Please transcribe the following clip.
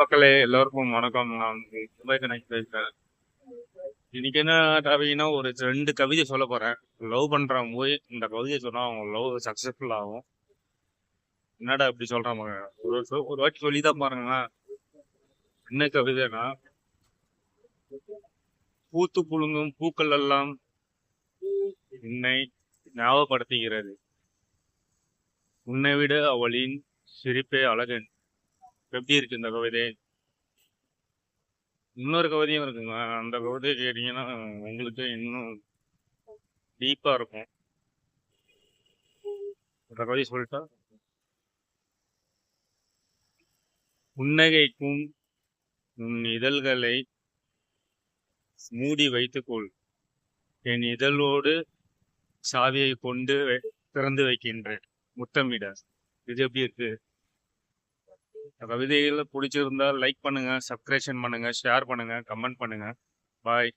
மக்களே எல்லோருக்கும் வணக்கம். நான் துபாய் கனெக்ட் பேசுறேன். இன்னைக்கு என்ன டாபிக்னா ஒரு ரெண்டு கவிதை சொல்ல போறேன். லவ் பண்றவங்க போய் இந்த கவிதையை சொன்னா அவங்க லவ் சக்சஸ்ஃபுல் ஆகும். என்னடா இப்படி சொல்றாங்க? ஒரு வாட்டி சொல்லிதான் பாருங்க. என்ன கவிதைனா, பூத்து குலுங்கும் பூக்கள் எல்லாம் என்னை ஞாபகப்படுத்துகிறது. உன்னை விட அவளின் சிரிப்பே அழகன். எப்படி இருக்கு இந்த கவிதை? இன்னொரு கவிதையும் இருக்குங்க. அந்த கவிதை கேட்டீங்கன்னா உங்களுக்கு இன்னும் டீப்பா இருக்கும். அந்த கவிதை சொல்லிட்டா, புன்னகைக்கும் உன் இதழ்களை மூடி வைத்துக்கொள். என் இதழோடு சாவியை கொண்டு திறந்து வைக்கின்றேன். முத்தமிட. இது எப்படி இருக்கு? இந்த கவிதைகள் பிடிச்சிருந்தா லைக் பண்ணுங்க, சப்ஸ்கிரிப்ஷன் பண்ணுங்க, ஷேர் பண்ணுங்க, கமெண்ட் பண்ணுங்க. பாய்.